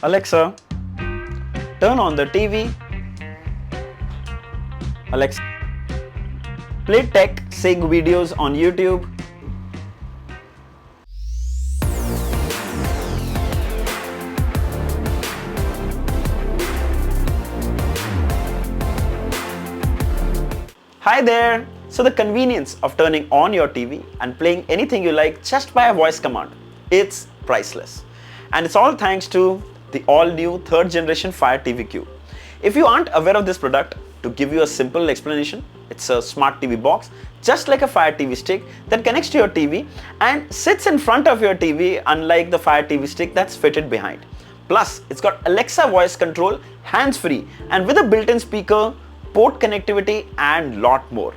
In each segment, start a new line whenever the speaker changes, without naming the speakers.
Alexa, turn on the TV. Alexa, play tech Singh videos on YouTube. Hi there! So the convenience of turning on your TV and playing anything you like just by a voice command, it's priceless. And it's all thanks to the all-new third generation Fire TV Cube. If you aren't aware of this product, to give you a simple explanation, it's a smart TV box just like a Fire TV stick that connects to your TV and sits in front of your TV, unlike the Fire TV stick that's fitted behind. Plus, it's got Alexa voice control, hands-free, and with a built-in speaker, port connectivity, and lot more.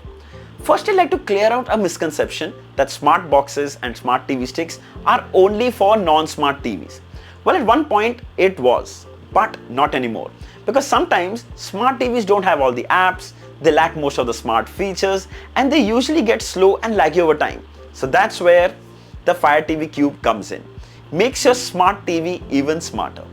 First, I'd like to clear out a misconception that smart boxes and smart TV sticks are only for non-smart TVs. Well, at one point it was, but not anymore. Because sometimes smart TVs don't have all the apps, they lack most of the smart features, and they usually get slow and laggy over time. So that's where the Fire TV Cube comes in. Makes your smart TV even smarter.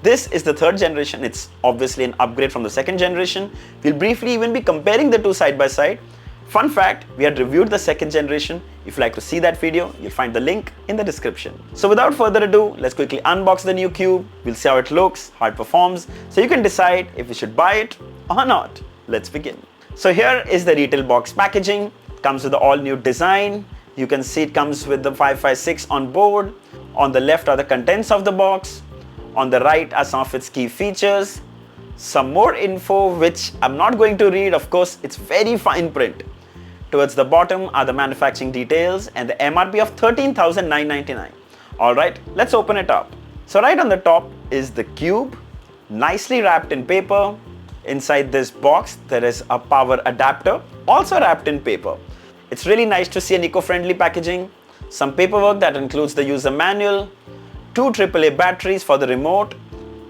This is the third generation. It's obviously an upgrade from the second generation. We'll briefly even be comparing the two side by side. Fun fact, we had reviewed the second generation. If you'd like to see that video, you'll find the link in the description. So without further ado, let's quickly unbox the new Cube. We'll see how it looks, how it performs, so you can decide if you should buy it or not. Let's begin. So here is the retail box packaging. It comes with the all new design. You can see it comes with the 556 on board. On the left are the contents of the box. On the right are some of its key features. Some more info which I'm not going to read, of course, it's very fine print. Towards the bottom are the manufacturing details and the MRP of 13,999. Alright, let's open it up. So right on the top is the Cube, nicely wrapped in paper. Inside this box there is a power adapter, also wrapped in paper. It's really nice to see an eco-friendly packaging. Some paperwork that includes the user manual, 2 AAA batteries for the remote,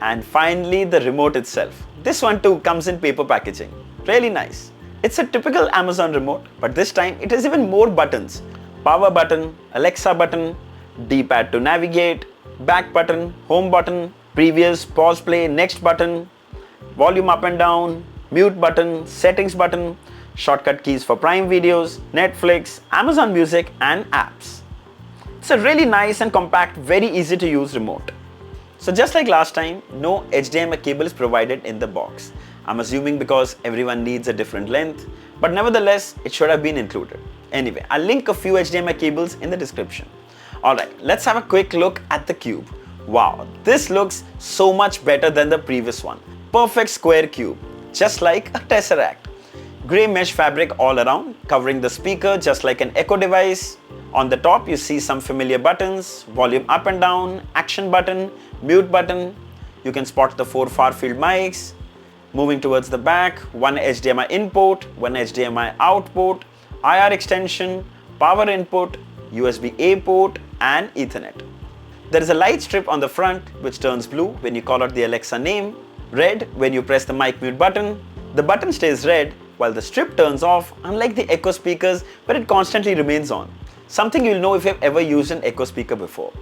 and finally the remote itself. This one too comes in paper packaging. Really nice. It's a typical Amazon remote, but this time it has even more buttons. Power button, Alexa button, D-pad to navigate, back button, home button, previous, pause play, next button, volume up and down, mute button, settings button, shortcut keys for Prime videos, Netflix, Amazon Music, and apps. It's a really nice and compact, very easy to use remote. So just like last time, no HDMI cable is provided in the box. I'm assuming because everyone needs a different length, but nevertheless, it should have been included. Anyway, I'll link a few HDMI cables in the description. Alright, let's have a quick look at the Cube. Wow, this looks so much better than the previous one. Perfect square cube, just like a tesseract. Grey mesh fabric all around, covering the speaker just like an Echo device. On the top, you see some familiar buttons, volume up and down, action button, mute button. You can spot the 4 far-field mics. Moving towards the back, one HDMI input, one HDMI output, IR extension, power input, USB-A port, and Ethernet. There is a light strip on the front which turns blue when you call out the Alexa name, red when you press the mic mute button. The button stays red while the strip turns off, unlike the Echo speakers where it constantly remains on. Something you'll know if you've ever used an Echo speaker before.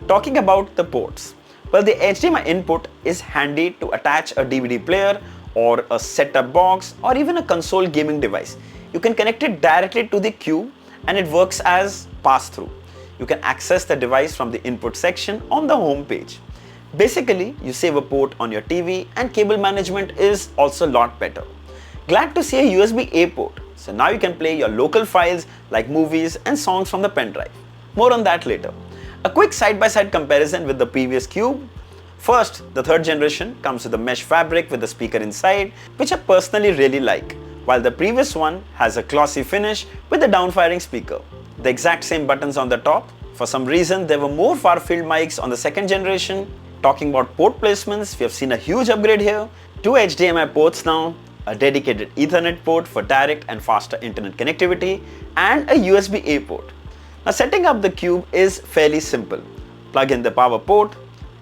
Talking about the ports. Well, the HDMI input is handy to attach a DVD player or a set-top box or even a console gaming device. You can connect it directly to the Cube and it works as pass-through. You can access the device from the input section on the home page. Basically, you save a port on your TV and cable management is also a lot better. Glad to see a USB-A port. So now you can play your local files like movies and songs from the pen drive. More on that later. A quick side-by-side comparison with the previous Cube. First, the third generation comes with a mesh fabric with a speaker inside, which I personally really like, while the previous one has a glossy finish with a downfiring speaker. The exact same buttons on the top. For some reason, there were more far-field mics on the second generation. Talking about port placements, we have seen a huge upgrade here. 2 HDMI ports now, a dedicated Ethernet port for direct and faster internet connectivity, and a USB-A port. Now setting up the Cube is fairly simple. Plug in the power port,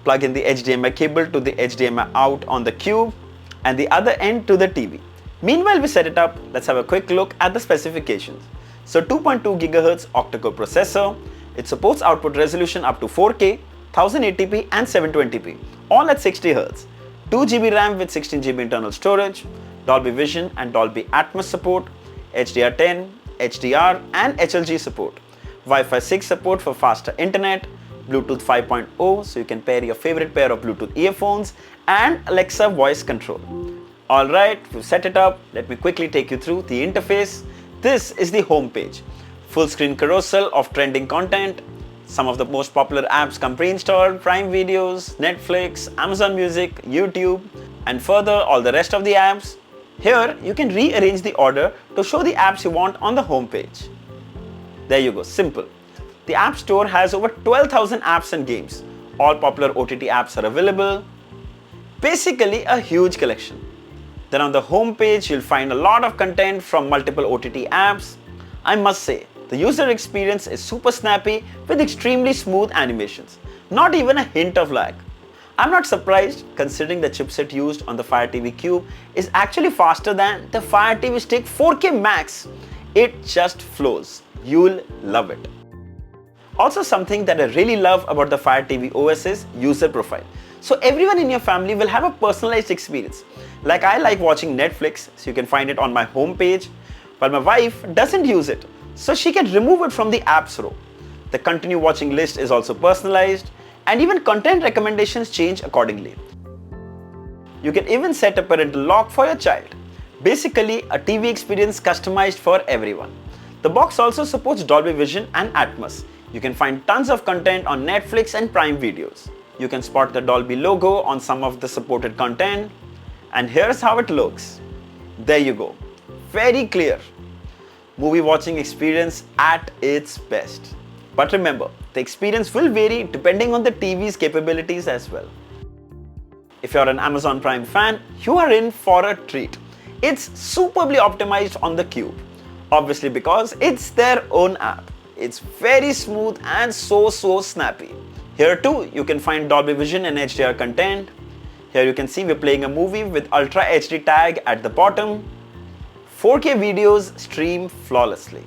plug in the HDMI cable to the HDMI out on the Cube, and the other end to the TV. Meanwhile we set it up, let's have a quick look at the specifications. So 2.2 GHz octa-core processor, it supports output resolution up to 4K, 1080p and 720p, all at 60 Hz, 2GB RAM with 16GB internal storage, Dolby Vision and Dolby Atmos support, HDR10, HDR and HLG support, Wi-Fi 6 support for faster internet, Bluetooth 5.0 so you can pair your favorite pair of Bluetooth earphones, and Alexa voice control. Alright, we've set it up. Let me quickly take you through the interface. This is the home page. Full screen carousel of trending content. Some of the most popular apps come pre-installed: Prime Videos, Netflix, Amazon Music, YouTube, and further all the rest of the apps. Here you can rearrange the order to show the apps you want on the home page. There you go, simple. The App Store has over 12,000 apps and games. All popular OTT apps are available. Basically a huge collection. Then on the home page you'll find a lot of content from multiple OTT apps. I must say, the user experience is super snappy with extremely smooth animations. Not even a hint of lag. I'm not surprised considering the chipset used on the Fire TV Cube is actually faster than the Fire TV Stick 4K Max. It just flows. You'll love it. Also, something that I really love about the Fire TV OS is user profile. So everyone in your family will have a personalized experience. Like I like watching Netflix, so you can find it on my home page, while my wife doesn't use it, so she can remove it from the apps row. The continue watching list is also personalized, and even content recommendations change accordingly. You can even set a parental lock for your child. Basically, a TV experience customized for everyone. The box also supports Dolby Vision and Atmos. You can find tons of content on Netflix and Prime Videos. You can spot the Dolby logo on some of the supported content. And here's how it looks. There you go. Very clear. Movie watching experience at its best. But remember, the experience will vary depending on the TV's capabilities as well. If you're an Amazon Prime fan, you are in for a treat. It's superbly optimized on the Cube. Obviously because it's their own app. It's very smooth and so snappy. Here too, you can find Dolby Vision and HDR content. Here you can see we're playing a movie with Ultra HD tag at the bottom. 4K videos stream flawlessly.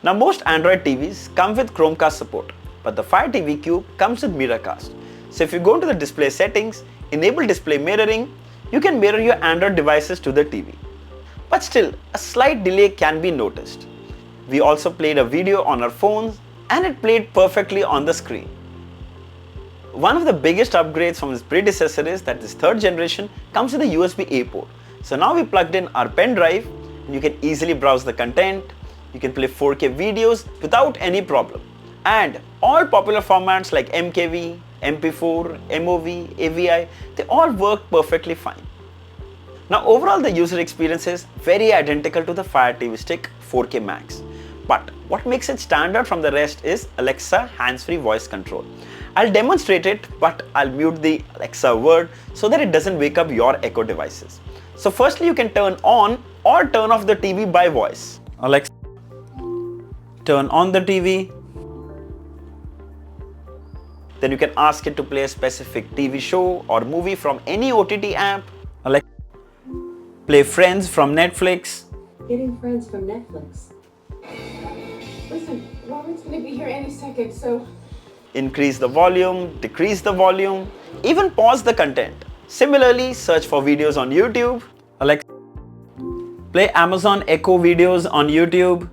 Now most Android TVs come with Chromecast support, but the Fire TV Cube comes with Miracast. So if you go into the display settings, enable display mirroring, you can mirror your Android devices to the TV. But still, a slight delay can be noticed. We also played a video on our phones and it played perfectly on the screen. One of the biggest upgrades from its predecessor is that this third generation comes with a USB-A port. So now we plugged in our pen drive and you can easily browse the content. You can play 4K videos without any problem. And all popular formats like MKV, MP4, MOV, AVI, they all work perfectly fine. Now overall the user experience is very identical to the Fire TV Stick 4K Max. But what makes it stand out from the rest is Alexa hands-free voice control. I'll demonstrate it, but I'll mute the Alexa word so that it doesn't wake up your Echo devices. So firstly you can turn on or turn off the TV by voice. Alexa, turn on the TV. Then you can ask it to play a specific TV show or movie from any OTT app. Alexa, play Friends from Netflix.
Getting Friends from Netflix. Listen, Robin's gonna be here any second, so...
Increase the volume, decrease the volume, even pause the content. Similarly, search for videos on YouTube. Alexa, play Amazon Echo videos on YouTube.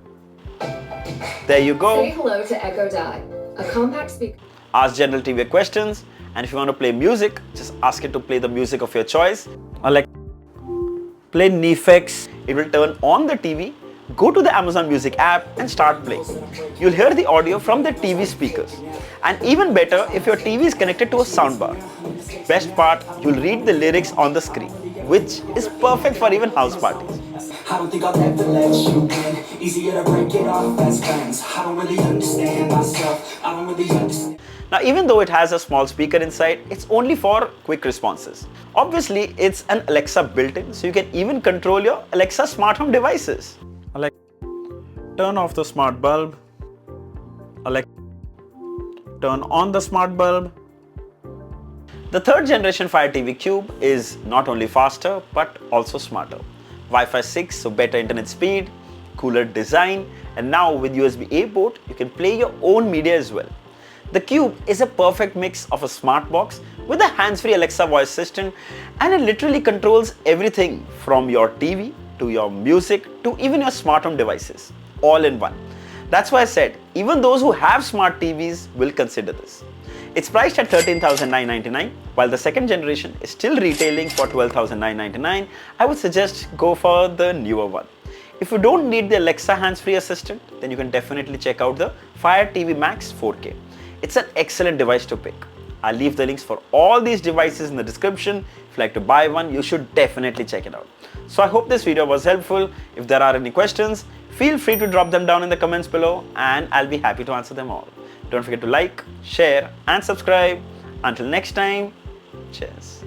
There you go.
Say hello to Echo Dot, a compact speaker.
Ask general TV questions, and if you want to play music, just ask it to play the music of your choice. Alexa, play Nefex. It will turn on the TV. Go to the Amazon Music app and start playing. You'll hear the audio from the TV speakers. And even better if your TV is connected to a soundbar. Best part, you'll read the lyrics on the screen, which is perfect for even house parties.
I don't think I'll ever let you in. Easier to break it off as friends. I don't really understand myself. I don't really understand.
Now even though it has a small speaker inside, it's only for quick responses. Obviously, it's an Alexa built-in, so you can even control your Alexa smart home devices. Alexa, turn off the smart bulb. Alexa, turn on the smart bulb. The third generation Fire TV Cube is not only faster but also smarter. Wi-Fi 6, so better internet speed, cooler design, and now with USB-A port, you can play your own media as well. The Cube is a perfect mix of a smart box with a hands-free Alexa voice assistant, and it literally controls everything from your TV to your music to even your smart home devices, all in one. That's why I said even those who have smart TVs will consider this. It's priced at $13,999, while the second generation is still retailing for $12,999. I would suggest go for the newer one. If you don't need the Alexa hands-free assistant, then you can definitely check out the Fire TV Max 4K. It's an excellent device to pick. I'll leave the links for all these devices in the description. If you'd like to buy one, you should definitely check it out. So I hope this video was helpful. If there are any questions, feel free to drop them down in the comments below and I'll be happy to answer them all. Don't forget to like, share and subscribe. Until next time, cheers.